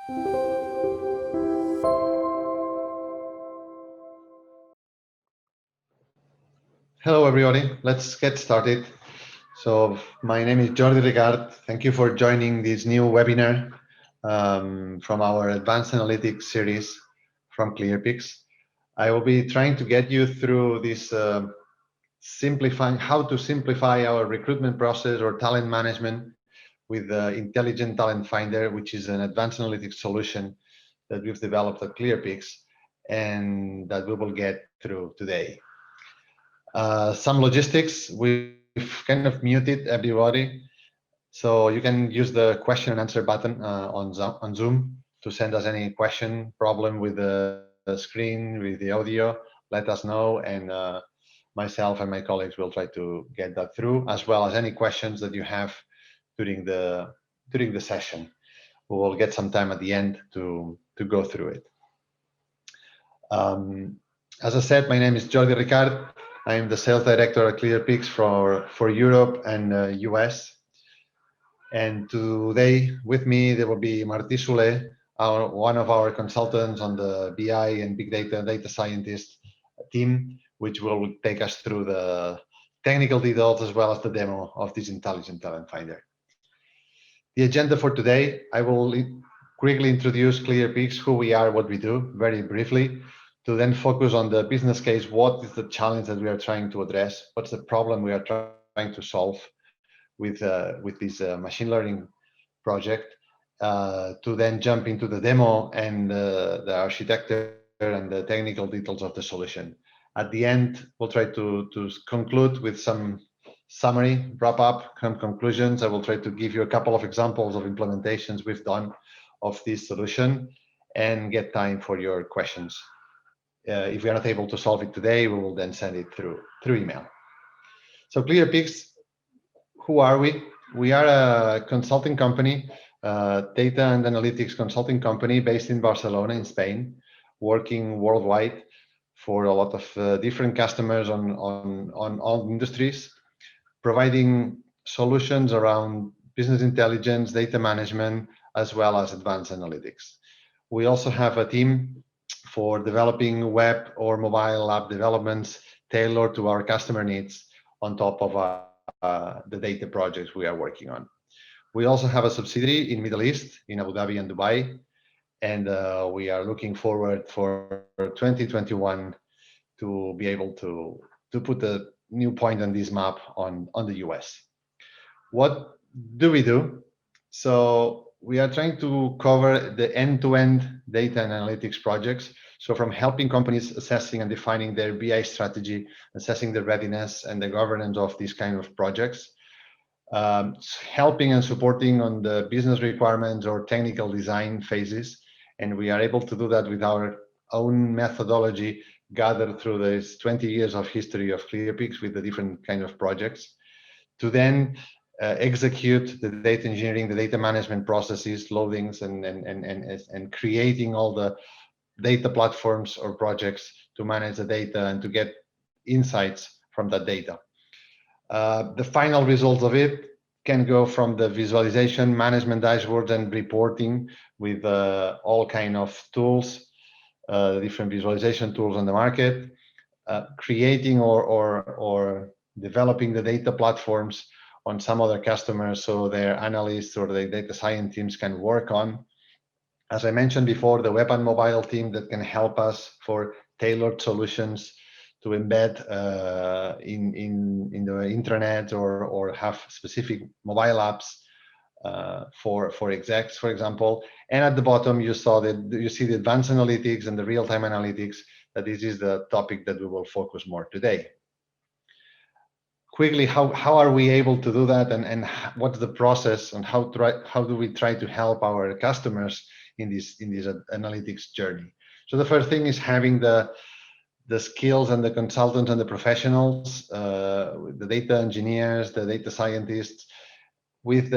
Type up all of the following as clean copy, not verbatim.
Hello, everybody. Let's get started. So my name is Jordi Ricard. Thank you for joining this new webinar from our Advanced Analytics series from Clearpix. I will be trying to get you through this simplifying how to simplify our recruitment process or talent management with the Intelligent Talent Finder, which is an advanced analytics solution that we've developed at Clearpix and that we will get through today. Some logistics, we've kind of muted everybody. So you can use the question and answer button on Zoom to send us any question, problem with the screen, with the audio, let us know. And myself and my colleagues will try to get that through, as well as any questions that you have during the session. We will get some time at the end to go through it. As I said, my name is Jordi Ricard. I am the sales director at Clearpix for Europe and US. And today with me, there will be Martí Soler, one of our consultants on the BI and Big Data Scientist team, which will take us through the technical details as well as the demo of this Intelligent Talent Finder. The agenda for today, I will quickly introduce Clearpix, who we are, what we do, very briefly, to then focus on the business case. What is the challenge that we are trying to address? What's the problem we are trying to solve with this machine learning project? To then jump into the demo and the architecture and the technical details of the solution. At the end, we'll try to conclude with some summary, wrap up, some conclusions. I will try to give you a couple of examples of implementations we've done of this solution and get time for your questions. If we are not able to solve it today, we will then send it through email. So Clearpix, who are we? We are a consulting company, data and analytics consulting company based in Barcelona, in Spain, working worldwide for a lot of different customers on all industries, providing solutions around business intelligence, data management, as well as advanced analytics. We also have a team for developing web or mobile app developments tailored to our customer needs on top of the data projects we are working on. We also have a subsidiary in Middle East, in Abu Dhabi and Dubai, and we are looking forward for 2021 to be able to put a new point on this map on the US. What do we do? So we are trying to cover the end-to-end data and analytics projects. So from helping companies assessing and defining their BI strategy, assessing the readiness and the governance of these kind of projects, helping and supporting on the business requirements or technical design phases. And we are able to do that with our own methodology gathered through this 20 years of history of Clearpix with the different kind of projects, to then execute the data engineering, the data management processes, loadings, and creating all the data platforms or projects to manage the data and to get insights from that data. The final results of it can go from the visualization, management dashboards, and reporting with all kind of tools, different visualization tools on the market, creating or developing the data platforms on some other customers so their analysts or the data science teams can work on. As I mentioned before, the web and mobile team that can help us for tailored solutions to embed in the intranet or have specific mobile apps for execs, for example. And at the bottom, you see the advanced analytics and the real-time analytics, that this is the topic that we will focus more today. Quickly, how are we able to do that, and what's the process, and how do we try to help our customers in this analytics journey? So the first thing is having the skills and the consultants and the professionals, the data engineers, the data scientists, with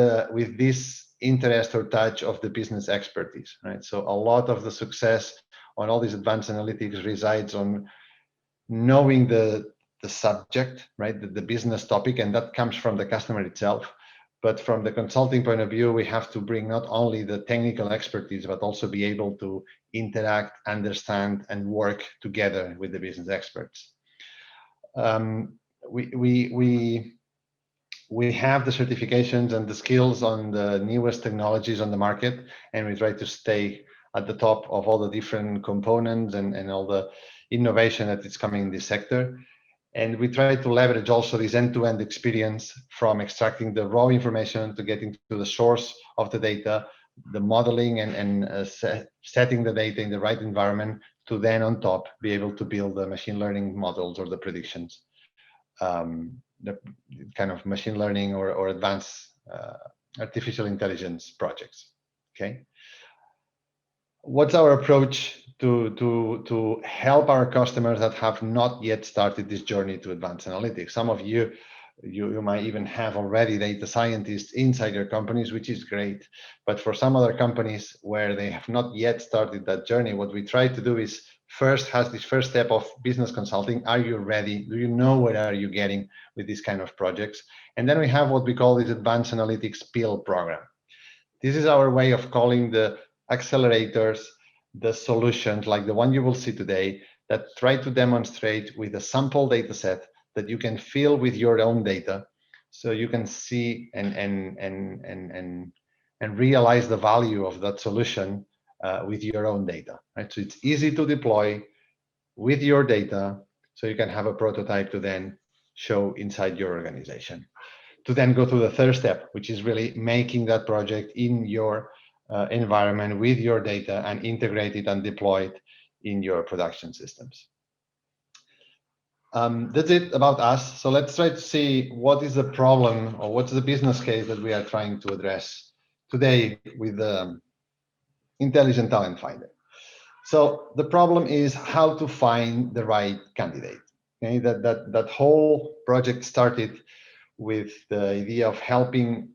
this interest or touch of the business expertise, right? So a lot of the success on all these advanced analytics resides on knowing the subject, right? The business topic, and that comes from the customer itself. But from the consulting point of view, we have to bring not only the technical expertise, but also be able to interact, understand, and work together with the business experts. We have the certifications and the skills on the newest technologies on the market, and we try to stay at the top of all the different components and all the innovation that is coming in this sector. And we try to leverage also this end-to-end experience from extracting the raw information to getting to the source of the data, the modeling and setting the data in the right environment to then on top be able to build the machine learning models or the predictions, the kind of machine learning or advanced artificial intelligence projects. Okay. What's our approach to help our customers that have not yet started this journey to advanced analytics? Some of you might even have already data scientists inside your companies, which is great. But for some other companies where they have not yet started that journey, what we try to do is first has this first step of business consulting. Are you ready? Do you know where are you getting with these kind of projects? And then we have what we call this advanced analytics PIL program. This is our way of calling the accelerators, the solutions like the one you will see today that try to demonstrate with a sample data set that you can fill with your own data, so you can see and realize the value of that solution with your own data. Right? So it's easy to deploy with your data, so you can have a prototype to then show inside your organization. To then go to the third step, which is really making that project in your environment with your data and integrate it and deploy it in your production systems. That's it about us. So let's try to see what is the problem or what's the business case that we are trying to address today with the Intelligent Talent Finder. So the problem is how to find the right candidate. Okay, that whole project started with the idea of helping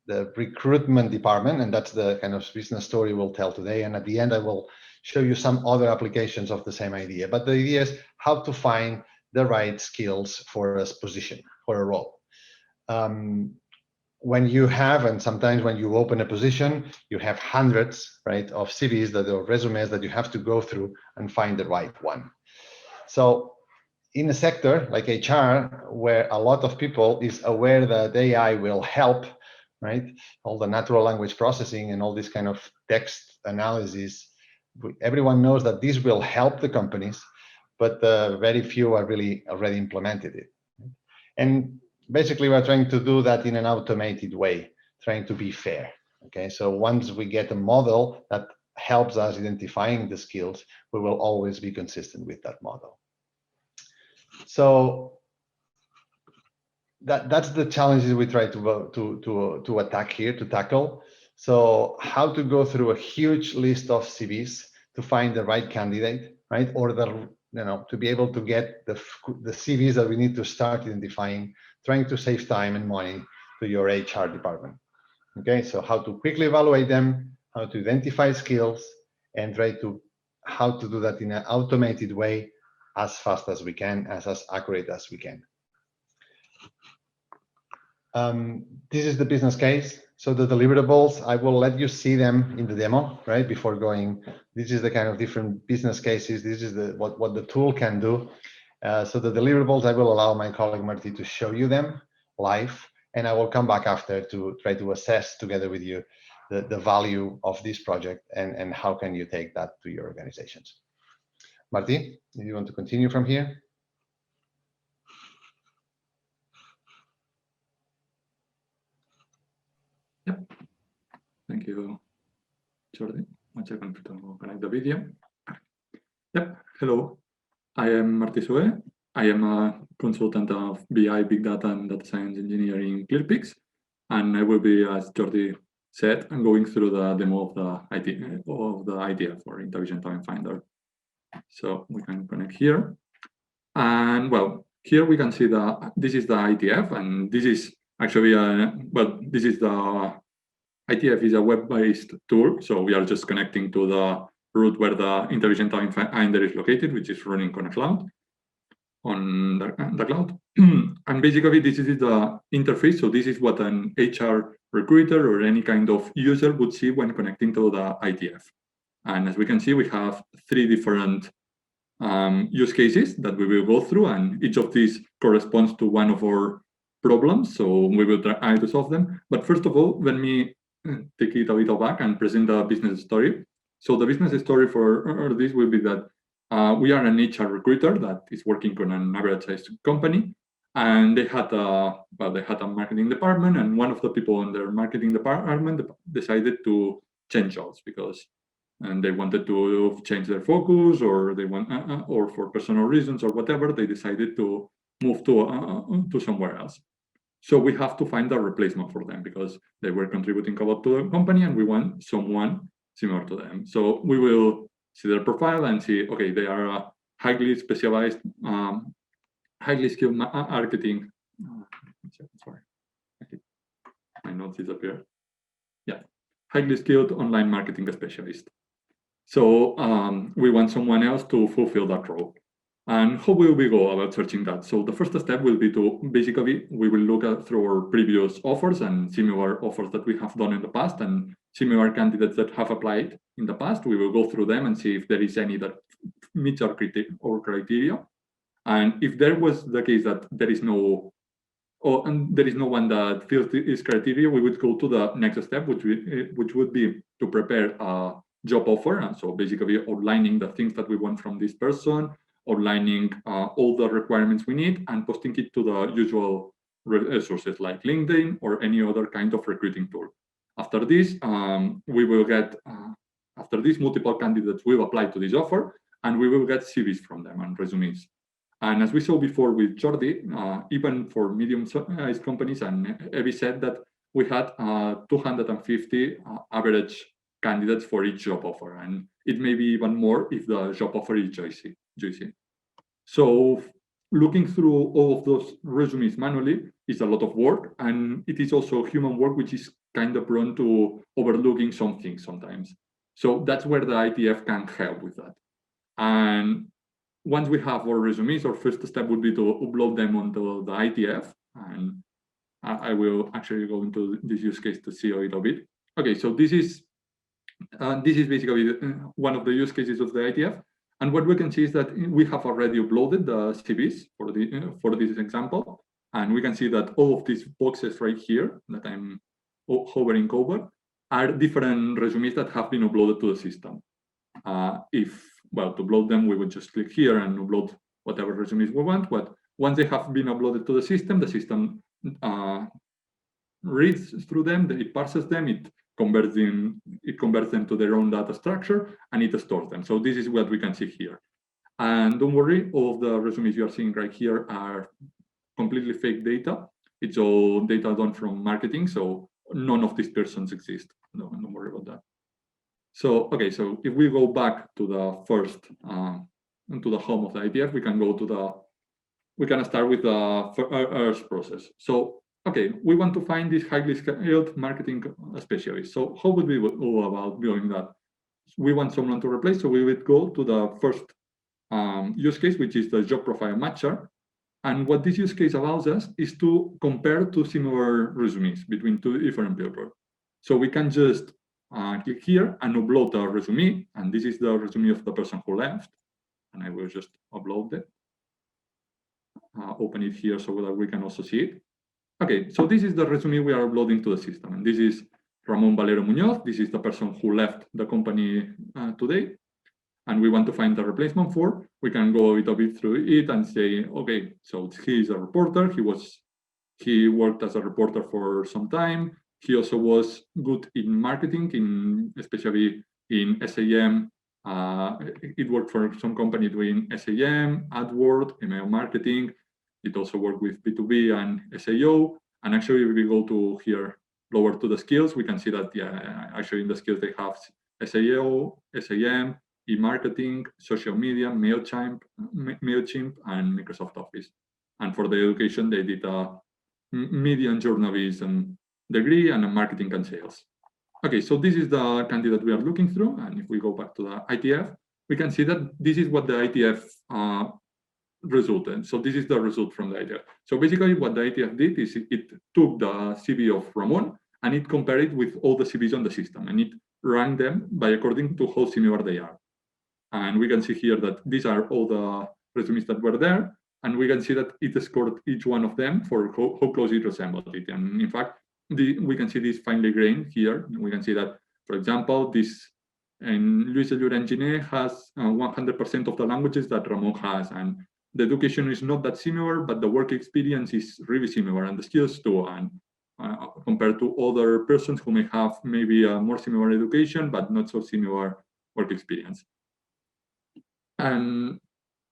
the recruitment department, and that's the kind of business story we'll tell today. And at the end, I will show you some other applications of the same idea. But the idea is how to find the right skills for a position, for a role. When you have, and sometimes when you open a position, you have hundreds, right, of CVs or resumes that you have to go through and find the right one. So in a sector like HR, where a lot of people is aware that AI will help, right? All the natural language processing and all this kind of text analysis, everyone knows that this will help the companies, but very few are really already implemented it. And basically, we're trying to do that in an automated way, trying to be fair. Okay, so once we get a model that helps us identifying the skills, we will always be consistent with that model. So that's the challenges we try to attack here, to tackle. So how to go through a huge list of CVs to find the right candidate, right? Or to be able to get the CVs that we need to start identifying, trying to save time and money to your HR department. Okay, so how to quickly evaluate them, how to identify skills, and how to do that in an automated way as fast as we can, as accurate as we can. This is the business case. So the deliverables, I will let you see them in the demo, right? Before going, this is the kind of different business cases. This is what the tool can do. So the deliverables, I will allow my colleague Martí to show you them live, and I will come back after to try to assess together with you the value of this project and how can you take that to your organizations. Martí, if you want to continue from here. Yep. Thank you, Jordi. One second to connect the video. Yep. Hello. I am Martí Sué. I am a consultant of BI, Big Data, and Data Science Engineering in Clearpix. And I will be, as Jordi said, I'm going through the demo of the idea for Intelligent Talent Finder. So we can connect here. And well, here we can see this is the ITF, and this is actually this is the ITF is a web-based tool. So we are just connecting to the route where the Intelligent Talent Finder is located, which is running on a cloud, on the cloud. And basically, this is the interface. So this is what an HR recruiter or any kind of user would see when connecting to the ITF. And as we can see, we have 3 different use cases that we will go through, and each of these corresponds to one of our problems. So we will try to solve them. But first of all, let me take it a little back and present the business story. So the business story for this will be that we are an HR recruiter that is working on an average-sized company, and they had a marketing department, and one of the people in their marketing department decided to change jobs because they wanted to change their focus, or they want, or for personal reasons or whatever, they decided to move to somewhere else. So we have to find a replacement for them because they were contributing a lot to the company, and we want someone similar to them. So we will see their profile and see, okay, they are a highly specialized, highly skilled marketing. Sorry, my notes disappeared. Yeah, highly skilled online marketing specialist. So we want someone else to fulfill that role. And how will we go about searching that? So the first step will be to basically, we will look at through our previous offers and similar offers that we have done in the past and similar candidates that have applied in the past. We will go through them and see if there is any that meets our criteria. And if there was the case that there is no, and there is no one that fills this criteria, we would go to the next step, which would be to prepare a job offer. And so basically outlining the things that we want from this person, outlining all the requirements we need, and posting it to the usual resources like LinkedIn or any other kind of recruiting tool. After this, we will get, after this, multiple candidates will apply to this offer, and we will get CVs from them and resumes. And as we saw before with Jordi, even for medium-sized companies, and Evie said that we had 250 average candidates for each job offer, and it may be even more if the job offer is juicy. So looking through all of those resumes manually is a lot of work, and it is also human work, which is kind of prone to overlooking some things sometimes. So that's where the ITF can help with that. And once we have our resumes, our first step would be to upload them onto the ITF. And I will actually go into this use case to see a little bit. Okay, so this is basically one of the use cases of the ITF. And what we can see is that we have already uploaded the CVs for this example. And we can see that all of these boxes right here that I'm hovering over are different resumes that have been uploaded to the system. Well, to upload them, we would just click here and upload whatever resumes we want. But once they have been uploaded to the system reads through them, it parses them, it converts them to their own data structure, and it stores them. So this is what we can see here. And don't worry, all of the resumes you are seeing right here are completely fake data. It's all data done from marketing, so none of these persons exist. No, don't worry about that. So, okay, so if we go back to the first, to the home of the ITF, we can start with the first process. So, okay, we want to find this highly skilled marketing specialist. So how would we go about doing that? We want someone to replace, so we would go to the first use case, which is the job profile matcher. And what this use case allows us is to compare two similar resumes between two different people. So we can just click here and upload the resume, and this is the resume of the person who left, and I will just upload it, open it here so that we can also see it. Okay, so this is the resume we are uploading to the system, and this is Ramon Valero Muñoz. This is the person who left the company today, and we want to find the replacement for. We can go a little bit through it and say, okay, so he is a reporter. He worked as a reporter for some time. He also was good in marketing, especially in SAM. It worked for some company doing SAM, AdWords, email marketing. It also worked with B2B and SEO. And actually, if we go to here, lower to the skills, we can see that, yeah, actually in the skills they have SEO, SAM, e-marketing, social media, MailChimp, and Microsoft Office. And for the education, they did a media and journalism degree and a marketing and sales. Okay, so this is the candidate we are looking through. And if we go back to the ITF, we can see that this is what the ITF resulted. So this is the result from the ITF. So basically what the ITF did is it took the CV of Ramon and it compared it with all the CVs on the system, and it ranked them by according to how similar they are. And we can see here that these are all the resumes that were there, and we can see that it scored each one of them for how close it resembled it. And in fact, we can see this finely grained here. We can see that, for example, this and Luis Ellure Engineer has 100% of the languages that Ramon has, and the education is not that similar, but the work experience is really similar, and the skills too. And compared to other persons who may have maybe a more similar education, but not so similar work experience. And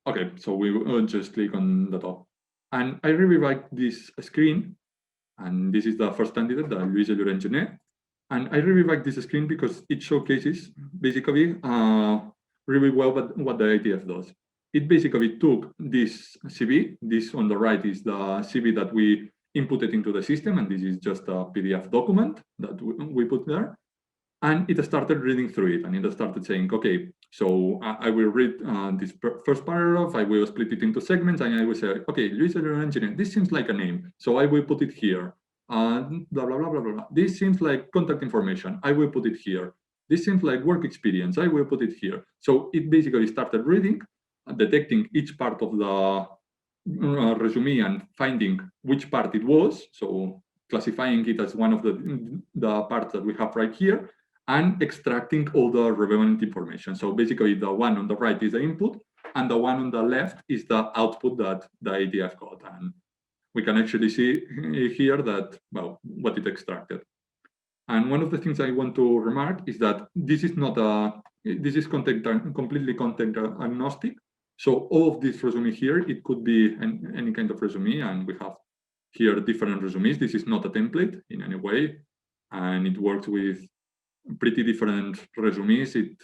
okay, so we will just click on the top. And I really like this screen. And this is the first candidate, the Luis Ellure Engineer. And I really like this screen because it showcases basically really well what the ITF does. It basically took this CV. This on the right is the CV that we inputted into the system, and this is just a PDF document that we put there. And it started reading through it, and it started saying, okay, so I will read this first paragraph, I will split it into segments, and I will say, okay, Luis Ellure Engineer, this seems like a name, so I will put it here. Blah, blah, blah, blah, blah. This seems like contact information, I will put it here. This seems like work experience, I will put it here. So it basically started reading, detecting each part of the resume and finding which part it was, so classifying it as one of the parts that we have right here, and extracting all the relevant information. So basically the one on the right is the input, and the one on the left is the output that the ITF got. And we can actually see here that, well, what it extracted. And one of the things I want to remark is that this is not this is completely content agnostic. So all of this resume here, it could be any kind of resume, and we have here different resumes. This is not a template in any way, and it works with pretty different resumes. It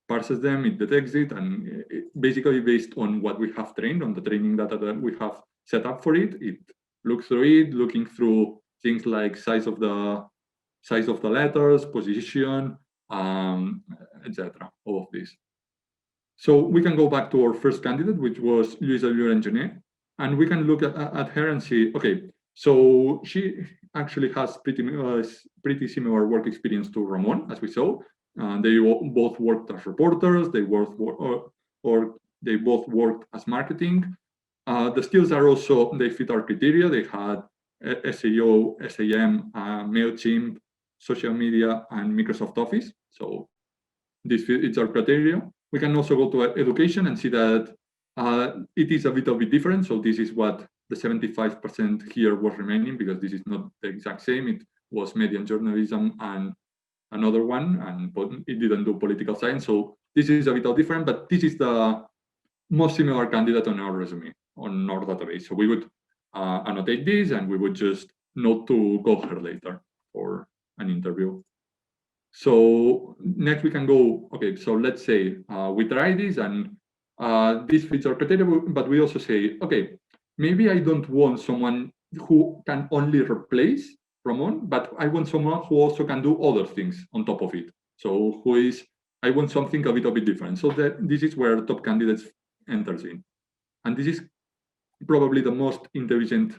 parses them, it detects it, and basically based on what we have trained, on the training data that we have set up for it, it looks through it, looking through things like size of the letters, position, etc. All of this. So we can go back to our first candidate, which was Luis Ellure Engineer, and we can look at her and see, okay, so she actually has pretty similar work experience to Ramon, as we saw. They both worked as reporters. They both worked as marketing. The skills are also, they fit our criteria. They had SEO, SAM, MailChimp, social media, and Microsoft Office. So this fits our criteria. We can also go to education and see that it is a little bit different. So this is what the 75% here was remaining, because this is not the exact same. It was media and journalism and another one, and it didn't do political science. So this is a little different, but this is the most similar candidate on our resume, on our database. So we would annotate this, and we would just note to call her later for an interview. So next we can go, okay, so let's say we try this, and this fits our criteria, but we also say, okay, maybe I don't want someone who can only replace Ramon, but I want someone who also can do other things on top of it. So I want something a little bit different. So this is where top candidates enters in. And this is probably the most intelligent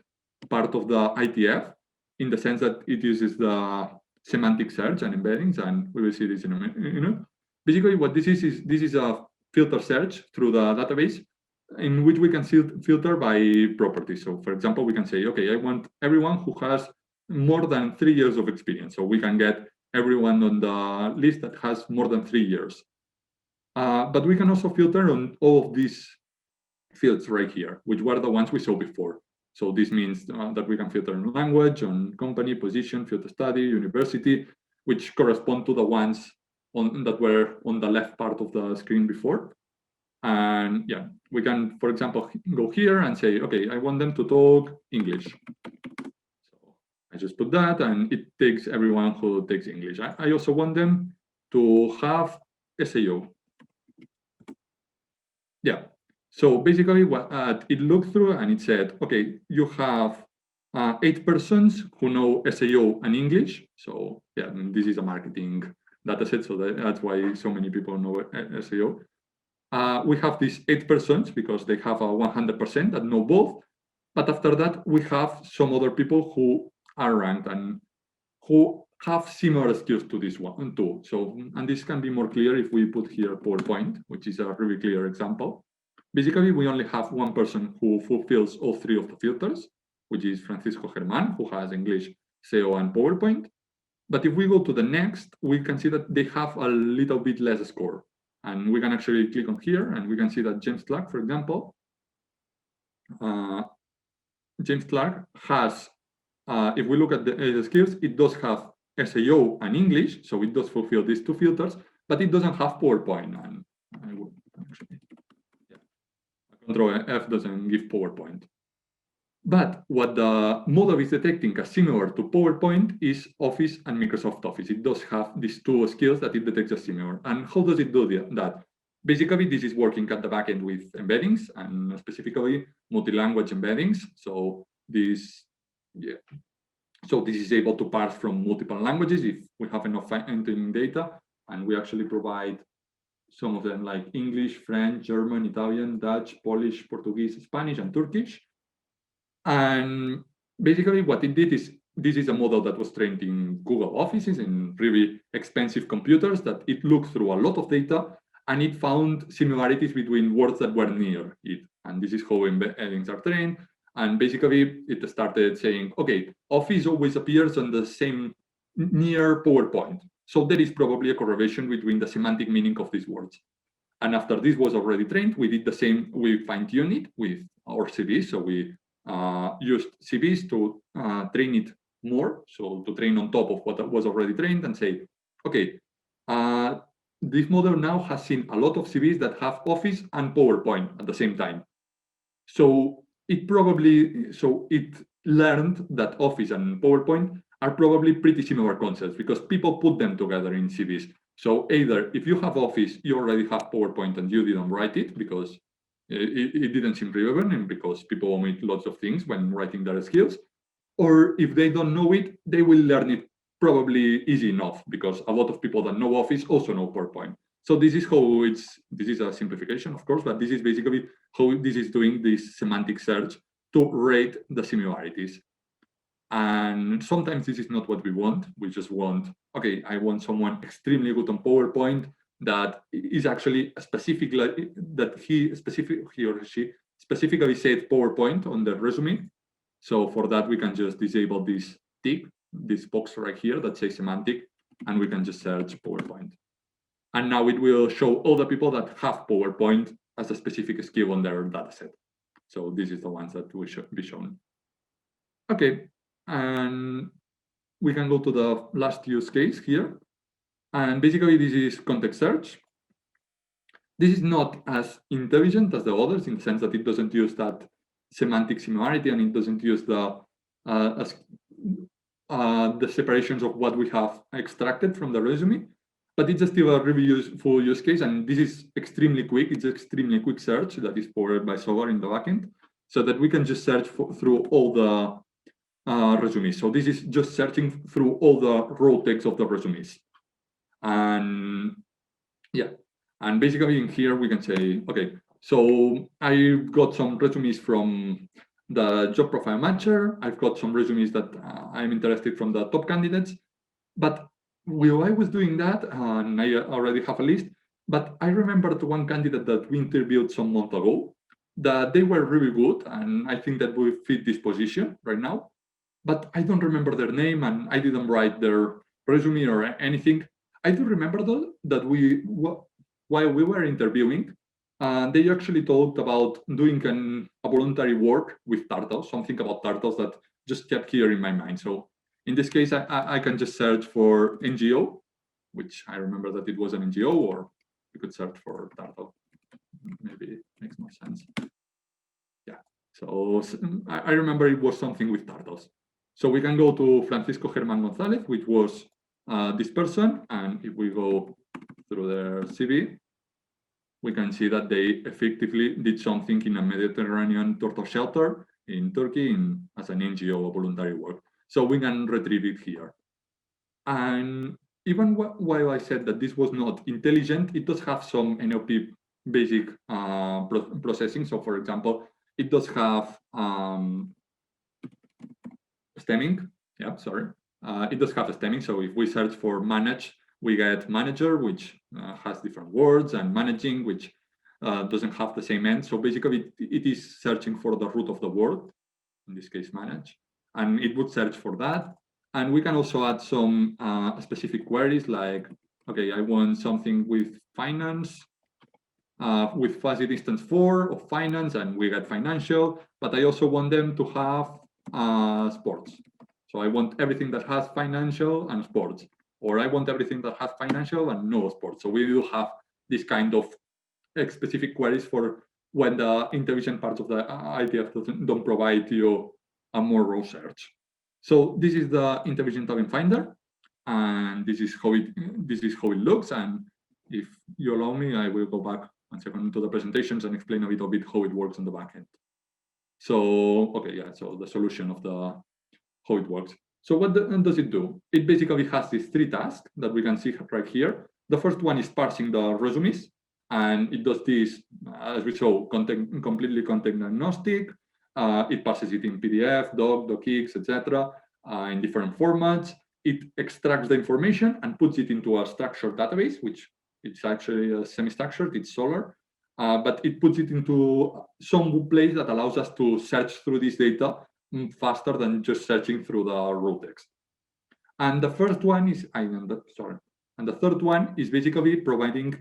part of the ITF, in the sense that it uses the semantic search and embeddings, and we will see this in a minute. Basically, what this is a filter search through the database, in which we can filter by properties. So for example, we can say, okay, I want everyone who has more than 3 years of experience. So we can get everyone on the list that has more than 3 years. But we can also filter on all of these fields right here, which were the ones we saw before. So this means that we can filter on language, on company, position, field of study, university, which correspond to the ones that were on the left part of the screen before. And yeah, we can, for example, go here and say, okay, I want them to talk English. So I just put that, and it takes everyone who takes English. I also want them to have SEO. Yeah. So basically, what it looked through, and it said, okay, you have 8 persons who know SEO and English. So yeah, this is a marketing data set, so that's why so many people know SEO. We have these 8 persons because they have a 100% that know both. But after that, we have some other people who are ranked and who have similar skills to this one too. So, and this can be more clear if we put here PowerPoint, which is a really clear example. Basically, we only have one person who fulfills all three of the filters, which is Francisco Germán, who has English, SEO, and PowerPoint. But if we go to the next, we can see that they have a little bit less score. And we can actually click on here, and we can see that James Clark, for example, James Clark has, if we look at the skills, it does have SEO and English, so it does fulfill these two filters, but it doesn't have PowerPoint. And I would actually, yeah, Control F doesn't give PowerPoint. But what the model is detecting as similar to PowerPoint is Office and Microsoft Office. It does have these two skills that it detects as similar. And how does it do that? Basically, this is working at the backend with embeddings and specifically multi-language embeddings. So this is able to parse from multiple languages if we have enough entering data, and we actually provide some of them like English, French, German, Italian, Dutch, Polish, Portuguese, Spanish, and Turkish. And basically what it did is, this is a model that was trained in Google Offices in really expensive computers, that it looked through a lot of data and it found similarities between words that were near it. And this is how embeddings are trained. And basically it started saying, okay, Office always appears on the same near PowerPoint. So there is probably a correlation between the semantic meaning of these words. And after this was already trained, we did the same, we fine-tuned it with our CVs. So we used CVs to train it more. So to train on top of what was already trained and say, okay, this model now has seen a lot of CVs that have Office and PowerPoint at the same time. So it learned that Office and PowerPoint are probably pretty similar concepts because people put them together in CVs. So either if you have Office, you already have PowerPoint and you didn't write it because it didn't seem relevant and because people omit lots of things when writing their skills. Or if they don't know it, they will learn it probably easy enough because a lot of people that know Office also know PowerPoint. So this is how this is a simplification, of course, but this is basically how this is doing this semantic search to rate the similarities. And sometimes this is not what we want. We just want, okay, I want someone extremely good on PowerPoint that is actually specifically, that he or she specifically said PowerPoint on the resume. So for that, we can just disable this tick, this box right here that says semantic, and we can just search PowerPoint. And now it will show all the people that have PowerPoint as a specific skill on their dataset. So this is the ones that will be shown. Okay, and we can go to the last use case here. And basically this is context search. This is not as intelligent as the others in the sense that it doesn't use that semantic similarity and it doesn't use the separations of what we have extracted from the resume, but it's still a really useful use case. And this is extremely quick. It's extremely quick search that is powered by software in the backend so that we can just search through all the resumes. So this is just searching through all the raw text of the resumes. And yeah, and basically in here we can say, okay, so I've got some resumes from the job profile matcher. I've got some resumes that I'm interested from the top candidates. But while I was doing that, and I already have a list, but I remembered one candidate that we interviewed some months ago that they were really good. And I think that we fit this position right now. But I don't remember their name and I didn't write their resume or anything. I do remember though that while we were interviewing, they actually talked about doing a voluntary work with turtles, something about turtles that just kept here in my mind. So in this case, I can just search for NGO, which I remember that it was an NGO, or you could search for turtle. Maybe it makes more sense. Yeah, so I remember it was something with turtles. So we can go to Francisco Germán González, which was this person. And if we go through their CV, we can see that they effectively did something in a Mediterranean turtle shelter in Turkey as an NGO voluntary work. So we can retrieve it here. And even while I said that this was not intelligent, it does have some NLP basic processing. So for example, it does have stemming. Yeah, sorry. it does have a stemming. So if we search for manage, we get manager, which has different words, and managing, which doesn't have the same end. So basically, it is searching for the root of the word, in this case, manage, and it would search for that. And we can also add some specific queries like, okay, I want something with finance, with fuzzy distance 4 of finance, and we get financial, but I also want them to have sports. So I want everything that has financial and sports, or I want everything that has financial and no sports. So we will have this kind of specific queries for when the intelligent parts of the ITF don't provide you a more raw search. So this is the intelligent token finder, and this is how it looks. And if you allow me, I will go back 1 second to the presentations and explain a little bit how it works on the back end. So okay, yeah. So the solution of how it works. So what does it do? It basically has these 3 tasks that we can see right here. The first one is parsing the resumes, and it does this, as we saw, completely content agnostic. It passes it in PDF, doc, docx, etc., in different formats. It extracts the information and puts it into a structured database, which it's actually a semi-structured, it's Solr, but it puts it into some place that allows us to search through this data faster than just searching through the raw text. And the first one is, and the third one is basically providing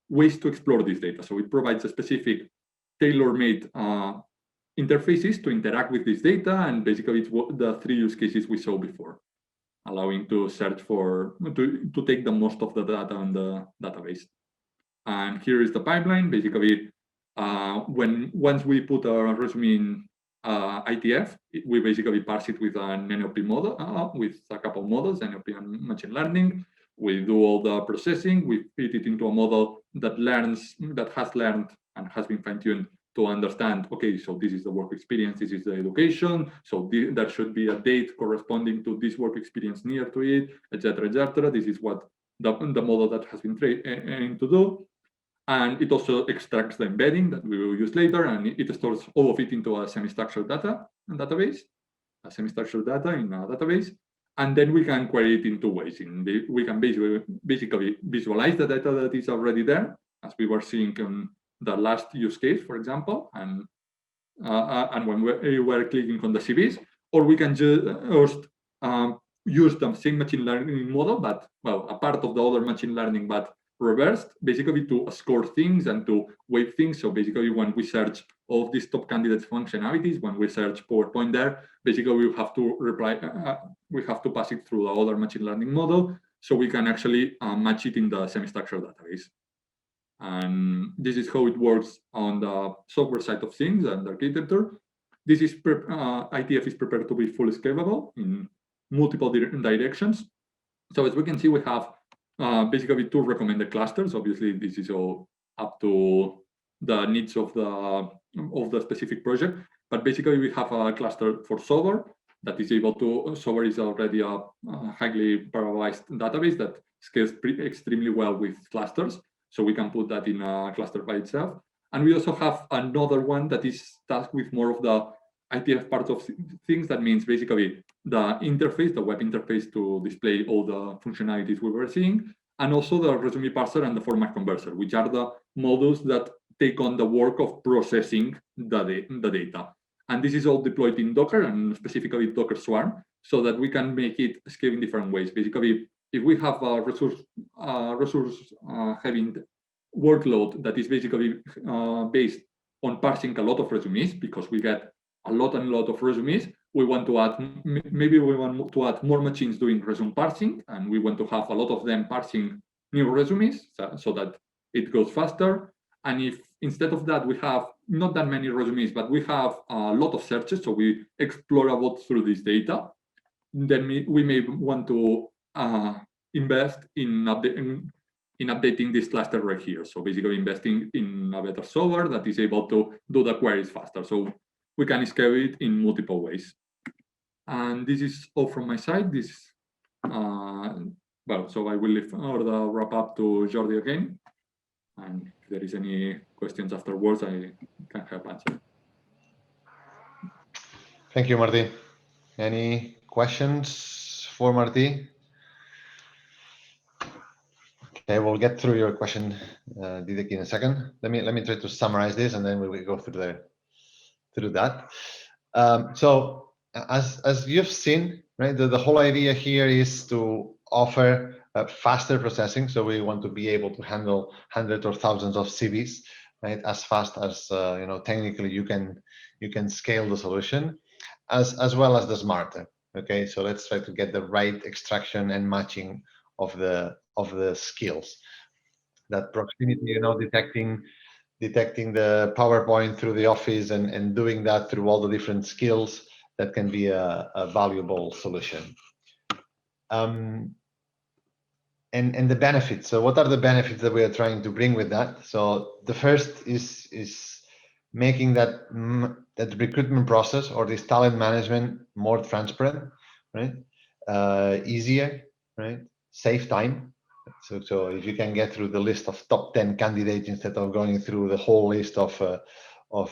ways to explore this data. So it provides a specific tailor-made interfaces to interact with this data, and basically it's the 3 use cases we saw before, allowing to search for, to take the most of the data on the database. And here is the pipeline. Basically, once we put our resume in ITF, we basically parse it with an NLP model, with a couple of models, NLP and machine learning. We do all the processing. We feed it into a model that has learned and has been fine-tuned to understand, okay, so this is the work experience, this is the education, so there should be a date corresponding to this work experience near to it, etc., etc. This is what the model that has been trained to do. And it also extracts the embedding that we will use later, and it stores all of it into a semi-structured database, and then we can query it in 2 ways. We can basically visualize the data that is already there, as we were seeing in the last use case, for example, and when we were clicking on the CVs, or we can just use the same machine learning model, but, well, a part of the other machine learning, but reversed, basically to score things and to weight things. So basically, when we search all of these top candidates functionalities, when we search PowerPoint there, basically we have to we have to pass it through the other machine learning model, so we can actually match it in the semi-structured database. And this is how it works on the software side of things and the architecture. This is ITF is prepared to be fully scalable in multiple directions. So as we can see, we have basically 2 recommended clusters. Obviously, this is all up to the needs of the specific project. But basically, we have a cluster for Solr that is able to. Solr is already a highly parallelized database that scales extremely well with clusters. So we can put that in a cluster by itself. And we also have another one that is tasked with more of the ITF part of things. That means basically the interface, the web interface to display all the functionalities we were seeing, and also the resume parser and the format converter, which are the modules that take on the work of processing the data. And this is all deployed in Docker, and specifically Docker Swarm, so that we can make it scale in different ways. Basically, if we have a resource having workload that is basically based on parsing a lot of resumes, because we get a lot of resumes, we want to add, maybe we want to add more machines doing resume parsing, and we want to have a lot of them parsing new resumes so that it goes faster. And if instead of that, we have not that many resumes, but we have a lot of searches, so we explore a lot through this data, then we may want to invest in updating this cluster right here. So basically investing in a better solver that is able to do the queries faster. So we can scale it in multiple ways. And this is all from my side. Well, so I will leave the wrap up to Jordi again. And if there is any questions afterwards, I can help answer. Thank you, Martin. Any questions for Martí? Okay, we'll get through your question, Didier, in a second. Let me try to summarize this, and then we will go through that. So as you've seen, right, the whole idea here is to offer faster processing. So we want to be able to handle hundreds or thousands of CVs, right, as fast as technically you can scale the solution, as well as the smarter. Okay, so let's try to get the right extraction and matching of the skills. That proximity, detecting the PowerPoint through the Office and doing that through all the different skills, that can be a valuable solution. And the benefits. So what are the benefits that we are trying to bring with that? So the first is making that recruitment process or this talent management more transparent, right? Easier, right? Save time. So if you can get through the list of top 10 candidates instead of going through the whole list of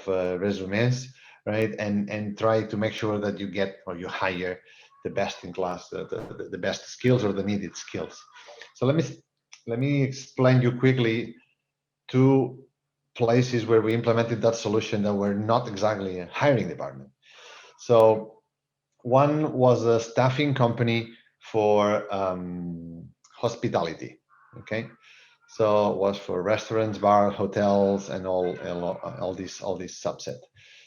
resumes, right? And try to make sure that you get or you hire the best in class, the best skills or the needed skills. So let me explain you quickly two places where we implemented that solution that were not exactly a hiring department. So one was a staffing company for hospitality. Okay, so it was for restaurants, bars, hotels, and all these subset.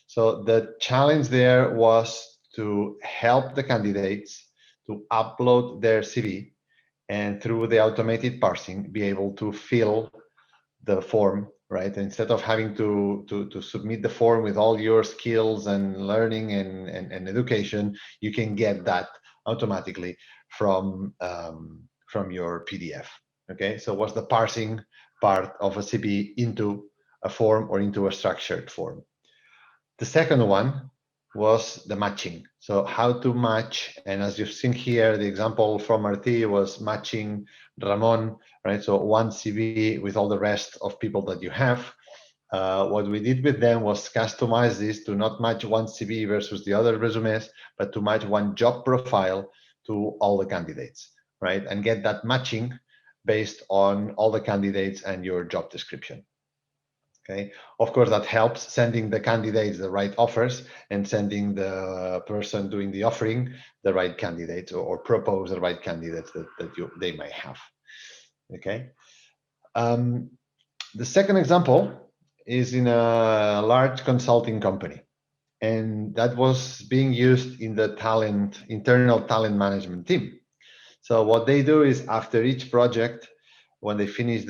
So the challenge there was to help the candidates to upload their CV, and through the automated parsing be able to fill the form, right? Instead of having to submit the form with all your skills and learning and education, you can get that automatically from your PDF. Okay, so what's the parsing part of a CV into a form or into a structured form? The second one was the matching. So how to match, and as you've seen here, the example from Martí was matching Ramon, right? So one CV with all the rest of people that you have. What we did with them was customize this to not match one CV versus the other resumes, but to match one job profile to all the candidates, right? And get that matching based on all the candidates and your job description. Okay, of course, that helps sending the candidates the right offers and sending the person doing the offering the right candidates, or propose the right candidates that they might have. Okay. The second example is in a large consulting company, and that was being used in the internal talent management team. So what they do is after each project, when they finish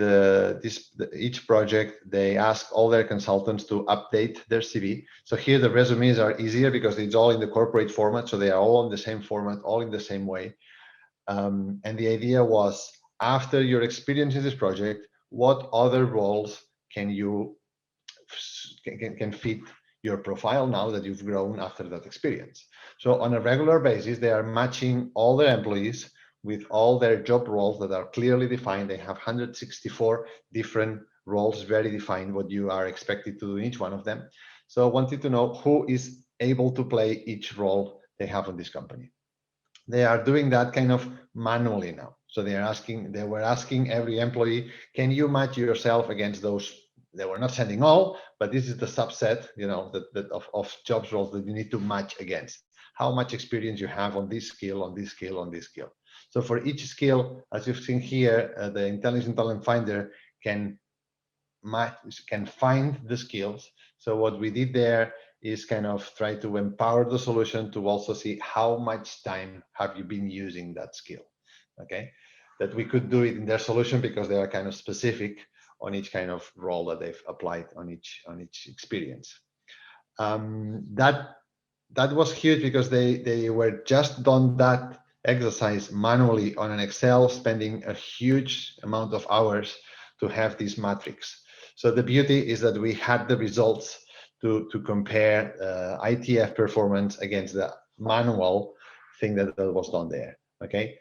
each project, they ask all their consultants to update their CV. So here the resumes are easier because it's all in the corporate format. So they are all in the same format, all in the same way. And the idea was, after your experience in this project, what other roles can fit your profile now that you've grown after that experience? So on a regular basis, they are matching all their employees with all their job roles that are clearly defined. They have 164 different roles, very defined, what you are expected to do in each one of them. So I wanted to know who is able to play each role they have in this company. They are doing that kind of manually now. So they were asking every employee, can you match yourself against those? They were not sending all, but this is the subset, of jobs roles that you need to match against. How much experience you have on this skill, on this skill, on this skill. So for each skill, as you've seen here, the Intelligent Talent Finder can find the skills. So what we did there is kind of try to empower the solution to also see how much time have you been using that skill. Okay, that we could do it in their solution because they are kind of specific on each kind of role that they've applied on each experience. That was huge because they were just done that exercise manually on an Excel, spending a huge amount of hours to have this matrix. So the beauty is that we had the results to compare ITF performance against the manual thing that was done there. Okay,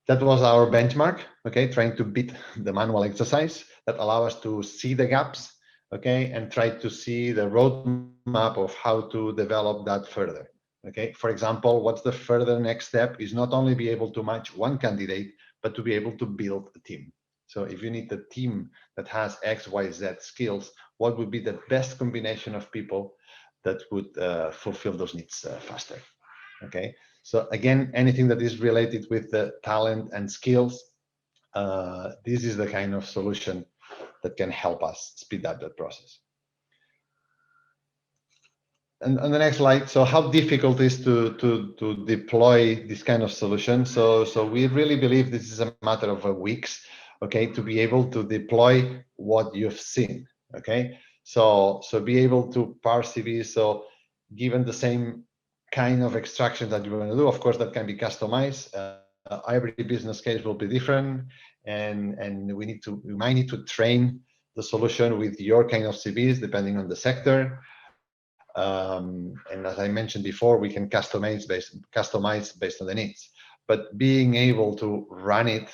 that was our benchmark. Okay, trying to beat the manual exercise that allow us to see the gaps. Okay, and try to see the roadmap of how to develop that further. Okay, for example, what's the further next step is not only be able to match one candidate, but to be able to build a team. So if you need a team that has X, Y, Z skills, what would be the best combination of people that would fulfill those needs faster? Okay, so again, anything that is related with the talent and skills, this is the kind of solution that can help us speed up that process. And on the next slide, so how difficult is to deploy this kind of solution? So we really believe this is a matter of weeks, okay, to be able to deploy what you've seen, okay? So be able to parse CVs. So given the same kind of extraction that you're going to do, of course, that can be customized. Every business case will be different, and we might need to train the solution with your kind of CVs depending on the sector. And as I mentioned before, we can customize based on the needs. But being able to run it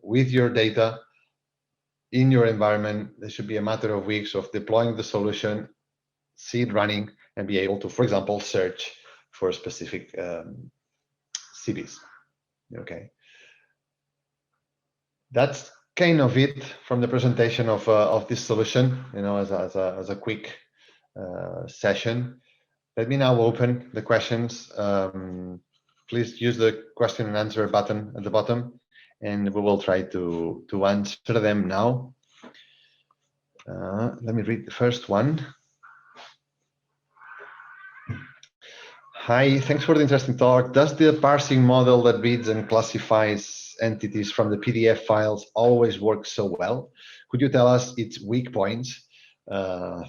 with your data in your environment, there should be a matter of weeks of deploying the solution, see it running, and be able to, for example, search for specific CVs. Okay, that's kind of it from the presentation of this solution. You know, as a quick session. Let me now open the questions. Please use the question and answer button at the bottom, and we will try to answer them now. Let me read the first one. Hi, thanks for the interesting talk. Does the parsing model that reads and classifies entities from the PDF files always work so well? Could you tell us its weak points?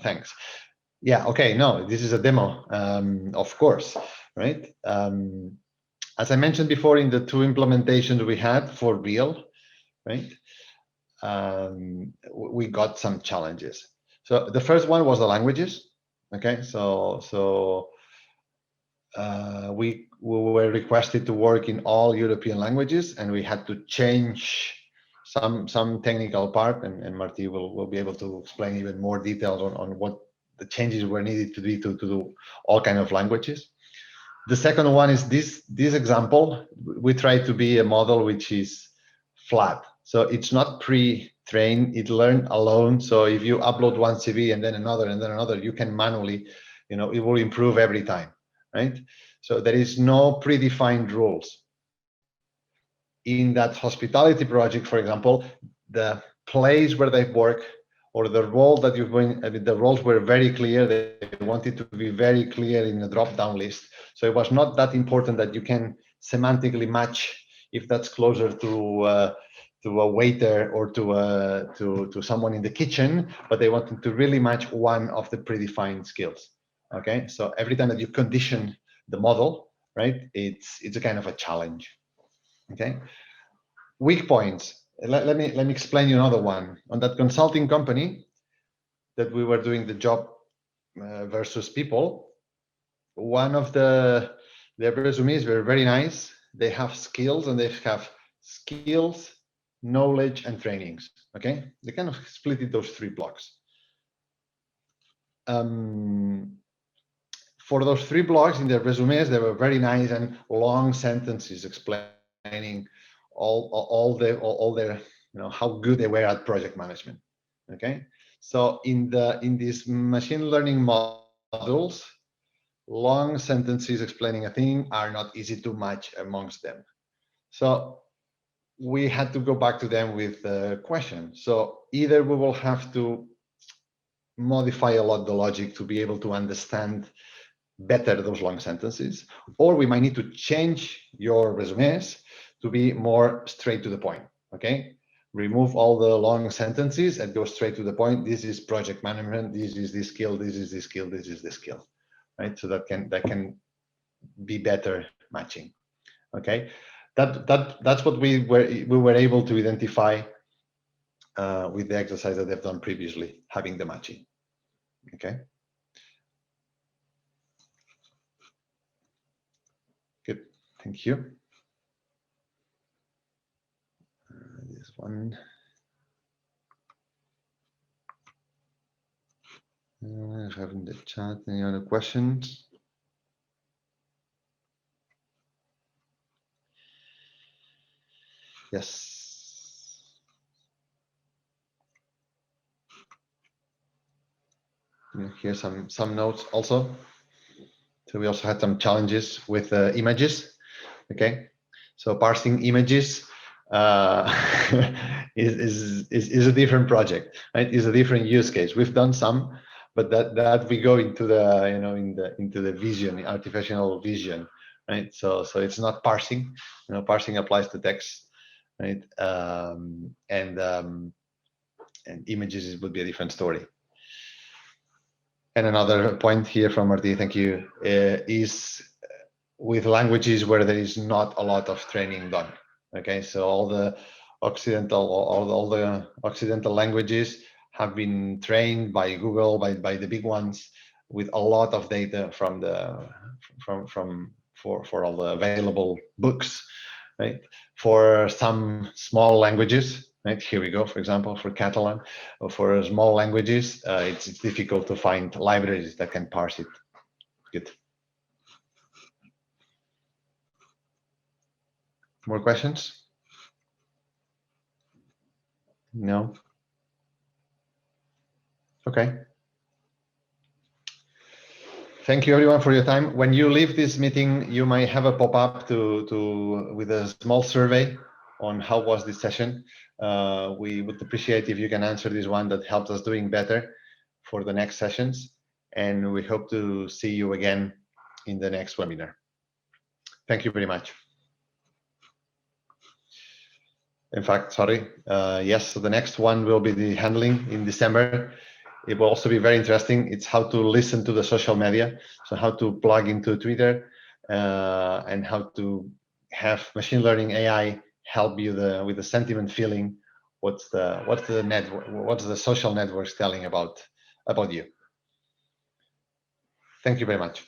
Thanks. Yeah, okay, no, this is a demo, of course, right? As I mentioned before, in the two implementations we had for real, right? We got some challenges. So the first one was the languages, okay? So we were requested to work in all European languages, and we had to change some technical part, and Martí will be able to explain even more details on what the changes were needed to be to do all kind of languages. The second one is this example. We try to be a model which is flat. So it's not pre-trained, it learned alone. So if you upload one CV and then another, you can manually, it will improve every time, right? So there is no predefined rules. In that hospitality project, for example, the place where they work or the role that you're going, the roles were very clear. They wanted to be very clear in a drop-down list. So it was not that important that you can semantically match if that's closer to a waiter or to someone in the kitchen, but they wanted to really match one of the predefined skills. Okay, so every time that you condition the model, right, it's a kind of a challenge. Okay, weak points. Let me explain you another one. On that consulting company that we were doing the job versus people, one of their resumes were very nice. They have skills, and they have skills, knowledge, and trainings. Okay, they kind of split it those three blocks. For those three blocks in their resumes, they were very nice and long sentences explaining all their how good they were at project management. Okay, so in these machine learning models, long sentences explaining a thing are not easy to match amongst them. So we had to go back to them with a question. So either we will have to modify a lot the logic to be able to understand better those long sentences, or we might need to change your resumes to be more straight to the point. Okay, remove all the long sentences and go straight to the point. This is project management, this is this skill, this is this skill, this is this skill, right? So that can be better matching. Okay, that's what we were able to identify with the exercise that they've done previously, having the matching. Okay. Good, thank you. This one. I have in the chat any other questions? Yes. Here's some notes also. So we also had some challenges with images. Okay, so parsing images is a different project, right? Is a different use case. We've done some, but that we go into the into the vision, artificial vision, right? So it's not parsing. Parsing applies to text, right? And images would be a different story. And another point here from Marty, thank you, is with languages where there is not a lot of training done. Okay, so all the Occidental languages have been trained by Google, by the big ones, with a lot of data for all the available books, right? For some small languages, right? Here we go. For example, for Catalan, or for small languages, it's difficult to find libraries that can parse it. Good. More questions? No. Okay. Thank you everyone for your time. When you leave this meeting, you might have a pop-up with a small survey on how was this session. We would appreciate if you can answer this one. That helps us doing better for the next sessions. And we hope to see you again in the next webinar. Thank you very much. In fact, sorry. Yes, so the next one will be the handling in December. It will also be very interesting. It's how to listen to the social media. So how to plug into Twitter and how to have machine learning AI help you with the sentiment feeling. What's the network? What's the social networks telling about you? Thank you very much.